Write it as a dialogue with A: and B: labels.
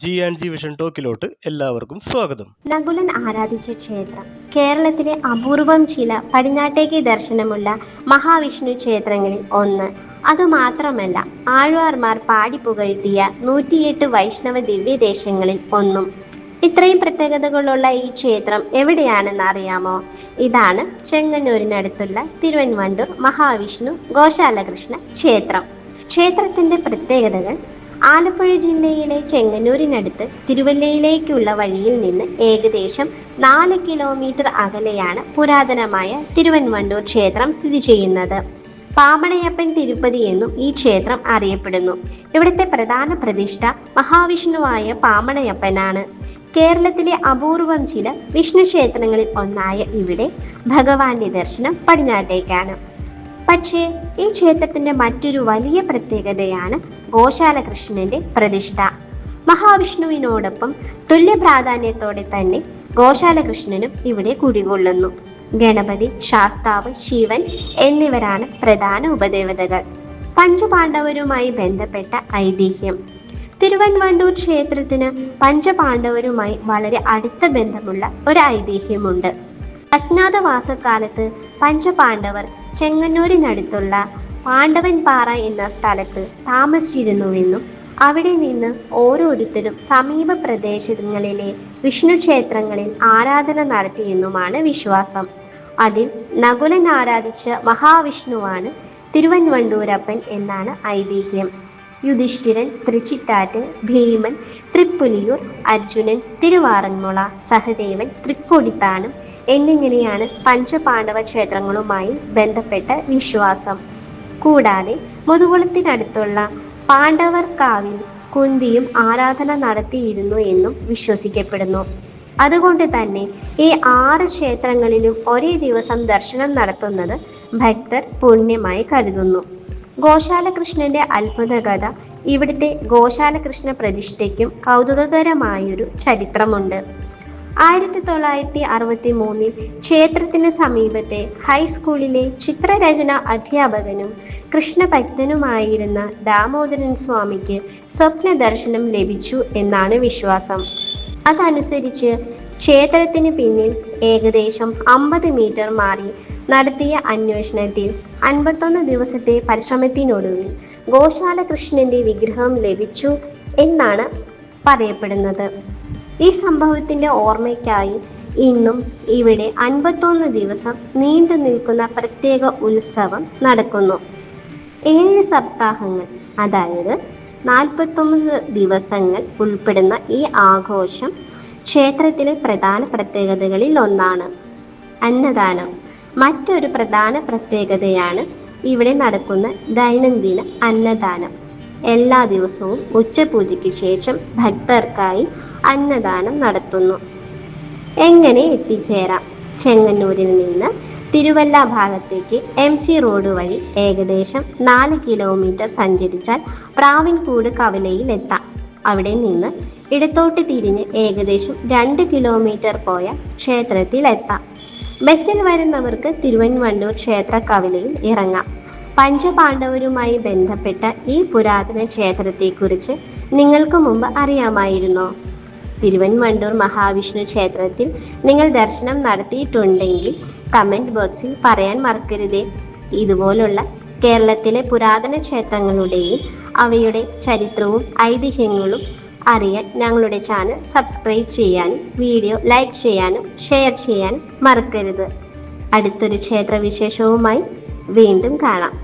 A: G&G vision ടോക്കിലോട്ട് എല്ലാവർക്കും സ്വാഗതം.
B: നകുലൻ ആരാധിച്ച ക്ഷേത്രം. കേരളത്തിലെ അപൂർവം ചില പടിഞ്ഞാട്ടേക്ക് ദർശനമുള്ള മഹാവിഷ്ണു ക്ഷേത്രങ്ങളിൽ ഒന്ന്. അതുമാത്രമല്ല, ആഴ്വാർമാർ പാടിപ്പുകഴ്ത്തിയ 108 വൈഷ്ണവ ദിവ്യദേശങ്ങളിൽ ഒന്നും. ഇത്രയും പ്രത്യേകതകളുള്ള ഈ ക്ഷേത്രം എവിടെയാണെന്ന് അറിയാമോ? ഇതാണ് ചെങ്ങന്നൂരിനടുത്തുള്ള തിരുവൻവണ്ടൂർ മഹാവിഷ്ണു ഗോശാലകൃഷ്ണ ക്ഷേത്രം. ക്ഷേത്രത്തിന്റെ പ്രത്യേകതകൾ: ആലപ്പുഴ ജില്ലയിലെ ചെങ്ങന്നൂരിനടുത്ത് തിരുവല്ലയിലേക്കുള്ള വഴിയിൽ നിന്ന് ഏകദേശം 4 കിലോമീറ്റർ അകലെയാണ് പുരാതനമായ തിരുവൻവണ്ടൂർ ക്ഷേത്രം സ്ഥിതി ചെയ്യുന്നത്. പാമണയപ്പൻ തിരുപ്പതി എന്നും ഈ ക്ഷേത്രം അറിയപ്പെടുന്നു. ഇവിടുത്തെ പ്രധാന പ്രതിഷ്ഠ മഹാവിഷ്ണുവായ പാമണയപ്പനാണ്. കേരളത്തിലെ അപൂർവം ചില വിഷ്ണു ക്ഷേത്രങ്ങളിൽ ഒന്നായ ഇവിടെ ഭഗവാന്റെ ദർശനം പടിഞ്ഞാട്ടേക്കാണ്. പക്ഷേ ഈ ക്ഷേത്രത്തിന്റെ മറ്റൊരു വലിയ പ്രത്യേകതയാണ് ഗോശാലകൃഷ്ണന്റെ പ്രതിഷ്ഠ. മഹാവിഷ്ണുവിനോടൊപ്പം തുല്യ പ്രാധാന്യത്തോടെ തന്നെ ഗോശാലകൃഷ്ണനും ഇവിടെ കുടികൊള്ളുന്നു. ഗണപതി, ശാസ്താവ്, ശിവൻ എന്നിവരാണ് പ്രധാന ഉപദേവതകൾ. പഞ്ചപാണ്ഡവരുമായി ബന്ധപ്പെട്ട ഐതിഹ്യം: തിരുവൻവണ്ടൂർ ക്ഷേത്രത്തിന് പഞ്ചപാണ്ഡവരുമായി വളരെ അടുത്ത ബന്ധമുള്ള ഒരു ഐതിഹ്യമുണ്ട്. അജ്ഞാതവാസക്കാലത്ത് പഞ്ചപാണ്ഡവർ ചെങ്ങന്നൂരിനടുത്തുള്ള പാണ്ഡവൻപാറ എന്ന സ്ഥലത്ത് താമസിച്ചിരുന്നുവെന്നും അവിടെ നിന്ന് ഓരോരുത്തരും സമീപ പ്രദേശങ്ങളിലെ വിഷ്ണു ക്ഷേത്രങ്ങളിൽ ആരാധന നടത്തിയെന്നുമാണ് വിശ്വാസം. അതിൽ നകുലൻ ആരാധിച്ച മഹാവിഷ്ണുവാണ് തിരുവൻവണ്ടൂരപ്പൻ എന്നാണ് ഐതിഹ്യം. യുധിഷ്ഠിരൻ തൃച്ചിറ്റാറ്റ്, ഭീമൻ തൃപ്പുലിയൂർ, അർജുനൻ തിരുവാറന്മുള, സഹദേവൻ തൃക്കൊടിത്താനം എന്നിങ്ങനെയാണ് പഞ്ചപാണ്ഡവ ക്ഷേത്രങ്ങളുമായി ബന്ധപ്പെട്ട വിശ്വാസം. കൂടാതെ മുതുകുളത്തിനടുത്തുള്ള പാണ്ഡവർക്കാവിൽ കുന്തിയും ആരാധന നടത്തിയിരുന്നു എന്നും വിശ്വസിക്കപ്പെടുന്നു. അതുകൊണ്ട് തന്നെ ഈ 6 ക്ഷേത്രങ്ങളിലും ഒരേ ദിവസം ദർശനം നടത്തുന്നത് ഭക്തർ പുണ്യമായി കരുതുന്നു. ഗോശാലകൃഷ്ണന്റെ അത്ഭുതകഥ: ഇവിടുത്തെ ഗോശാലകൃഷ്ണ പ്രതിഷ്ഠയ്ക്കും കൗതുകകരമായൊരു ചരിത്രമുണ്ട്. 1963 ക്ഷേത്രത്തിന് സമീപത്തെ ഹൈസ്കൂളിലെ ചിത്രരചന അധ്യാപകനും കൃഷ്ണഭക്തനുമായിരുന്ന ദാമോദരൻ സ്വാമിക്ക് സ്വപ്ന ദർശനം ലഭിച്ചു എന്നാണ് വിശ്വാസം. അതനുസരിച്ച് ക്ഷേത്രത്തിന് പിന്നിൽ ഏകദേശം 50 മീറ്റർ മാറി നടത്തിയ അന്വേഷണത്തിൽ 51 ദിവസത്തെ പരിശ്രമത്തിനൊടുവിൽ ഗോശാലകൃഷ്ണന്റെ വിഗ്രഹം ലഭിച്ചു എന്നാണ് പറയപ്പെടുന്നത്. ഈ സംഭവത്തിന്റെ ഓർമ്മയ്ക്കായി ഇന്നും ഇവിടെ 51 ദിവസം നീണ്ടു നിൽക്കുന്ന പ്രത്യേക ഉത്സവം നടക്കുന്നു. 7 സപ്താഹങ്ങൾ, അതായത് 49 ദിവസങ്ങൾ ഉൾപ്പെടുന്ന ഈ ആഘോഷം ക്ഷേത്രത്തിലെ പ്രധാന പ്രത്യേകതകളിൽ ഒന്നാണ്. അന്നദാനം മറ്റൊരു പ്രധാന പ്രത്യേകതയാണ്. ഇവിടെ നടക്കുന്ന ദൈനംദിന അന്നദാനം. എല്ലാ ദിവസവും ഉച്ചപൂജയ്ക്ക് ശേഷം ഭക്തർക്കായി അന്നദാനം നടത്തുന്നു. എങ്ങനെ എത്തിച്ചേരാം? ചെങ്ങന്നൂരിൽ നിന്ന് തിരുവല്ല ഭാഗത്തേക്ക് MC റോഡ് വഴി ഏകദേശം 4 കിലോമീറ്റർ സഞ്ചരിച്ചാൽ പ്രാവിൻകൂട് കവലയിൽ എത്താം. അവിടെ നിന്ന് ഇടത്തോട്ട് തിരിഞ്ഞ് ഏകദേശം 2 കിലോമീറ്റർ പോയ ക്ഷേത്രത്തിൽ എത്താം. ബസ്സിൽ വരുന്നവർക്ക് തിരുവൻവണ്ടൂർ ക്ഷേത്ര കവലയിൽ ഇറങ്ങാം. പഞ്ചപാണ്ഡവരുമായി ബന്ധപ്പെട്ട ഈ പുരാതന ക്ഷേത്രത്തെക്കുറിച്ച് നിങ്ങൾക്ക് മുമ്പ് അറിയാമായിരുന്നോ? തിരുവൻവണ്ടൂർ മഹാവിഷ്ണു ക്ഷേത്രത്തിൽ നിങ്ങൾ ദർശനം നടത്തിയിട്ടുണ്ടെങ്കിൽ കമൻറ്റ് ബോക്സിൽ പറയാൻ മറക്കരുതേ. ഇതുപോലുള്ള കേരളത്തിലെ പുരാതന ക്ഷേത്രങ്ങളുടെയും അവയുടെ ചരിത്രവും ഐതിഹ്യങ്ങളും അറിയാൻ ഞങ്ങളുടെ ചാനൽ സബ്സ്ക്രൈബ് ചെയ്യാനും വീഡിയോ ലൈക്ക് ചെയ്യാനും ഷെയർ ചെയ്യാനും മറക്കരുത്. അടുത്തൊരു ക്ഷേത്രവിശേഷവുമായി വീണ്ടും കാണാം.